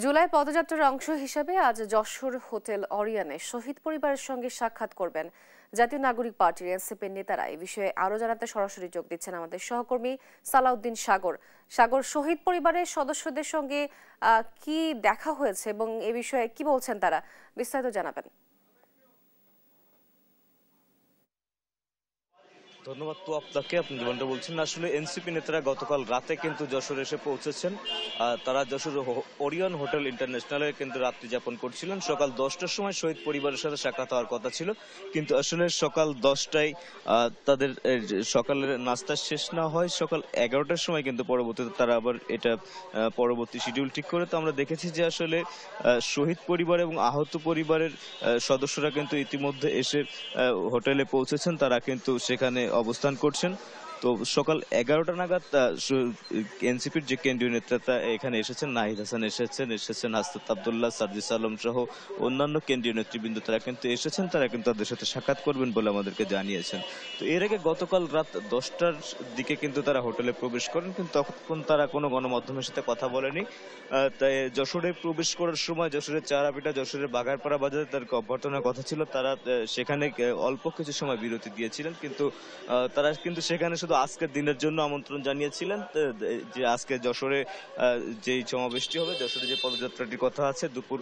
জুলাই পদযাত্রার অংশ হিসেবে আজ যশোর হোটেল অরিয়নে শহীদ পরিবারের সঙ্গে সাক্ষাৎ করবেন জাতীয় নাগরিক পার্টির এনসিপির নেতারা। এই বিষয়ে আরো জানাতে সরাসরি যোগ দিচ্ছেন আমাদের সহকর্মী সালাউদ্দিন সাগর। শহীদ পরিবারের সদস্যদের সঙ্গে কি দেখা হয়েছে এবং এ বিষয়ে কি বলছেন তারা, বিস্তারিত জানাবেন। ধন্যবাদ তো আপনাকে। আপনি যেমনটা বলছেন, আসলে এনসিপি নেতারা গতকাল রাতে কিন্তু যশোরে এসে পৌঁছেছেন। তারা যশোর ওরিয়ন হোটেল ইন্টারন্যাশনালে কিন্তু রাত্রি যাপন করছিলেন। সকাল 10টার সময় শহীদ পরিবারের সাথে সাক্ষাৎ হওয়ার কথা ছিল, কিন্তু আসলে সকাল 10টায় তাদের সকালের নাস্তা শেষ না হয় সকাল 11টার সময় কিন্তু পরবর্তীতে তারা আবার এটা পরবর্তী শিডিউল ঠিক করে। তো আমরা দেখেছি যে আসলে শহীদ পরিবার এবং আহত পরিবারের সদস্যরা কিন্তু ইতিমধ্যে এসে হোটেলে পৌঁছেছেন। তারা কিন্তু সেখানে অবস্থান করছেন। তো সকাল 11টা নাগাদ এনসিপির যে কেন্দ্রীয় নেতা এখানে এসেছেন, নাহিদ হাসান এসেছেন হাসনাত আব্দুল্লাহ, সার্জিস আলম সহ অন্যান্য কেন্দ্রীয় নেতৃবৃন্দ তারা কিন্তু এসেছেন। তারা কিন্তু তাদের সাথে সাক্ষাৎ করবেন বলে আমাদেরকে জানিয়েছেন। তো এর আগে গতকাল রাত 10টার দিকে কিন্তু তারা হোটেলে প্রবেশ করেন, কিন্তু তখন তারা কোনো গণমাধ্যমের সাথে কথা বলেনি। তাই যশোরে প্রবেশ করার সময় যশোরের চারাপিটা, যশোরের বাগারপাড়া বাজারে তার অভ্যর্থনার কথা ছিল। তারা সেখানে অল্প কিছু সময় বিরতি দিয়েছিলেন, কিন্তু তারা কিন্তু সেখানে শুধু আজকের দিনের জন্য আমন্ত্রণ জানিয়েছিলেন যে আজকে যশোরে যেই সমাবেশটি হবে, যশোরে যে পদযাত্রাটির কথা আছে দুপুর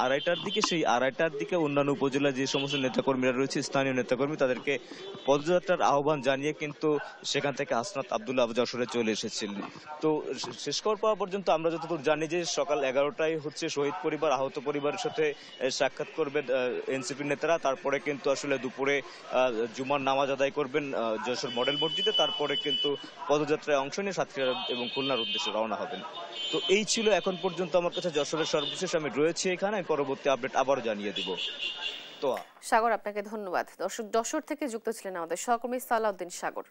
2:30টার দিকে, সেই 2:30টার দিকে অন্যান্য উপজেলা যে সমস্ত নেতাকর্মীরা রয়েছে, স্থানীয় নেতাকর্মী, তাদেরকে পদযাত্রার আহ্বান জানিয়ে কিন্তু সেখান থেকে হাসনাত আব্দুল্লাহ যশোরে চলে এসেছিলেন। তো শেষ খবর পাওয়া পর্যন্ত আমরা যতদূর জানি যে সকাল 11টায় হচ্ছে শহীদ পরিবার আহত পরিবারের সাথে সাক্ষাৎ করবেন এনসিপি নেতারা। তারপরে কিন্তু আসলে দুপুরে জুমার নামাজ আদায় করবেন যশোর মডেল মসজিদে। তারপরে কিন্তু পদযাত্রায় অংশ নিয়ে সাতক্ষীরা এবং খুলনার উদ্দেশ্যে রওনা হবেন। তো এই ছিল এখন পর্যন্ত আমার কাছে যশোরের সর্বশেষ। আমি রয়েছি এখানে, পরবর্তী আপডেট আবার জানিয়ে দিব। তো সাগর, আপনাকে ধন্যবাদ। যশোর থেকে যুক্ত ছিলেন আমাদের সহকর্মী সালাউদ্দিন সাগর।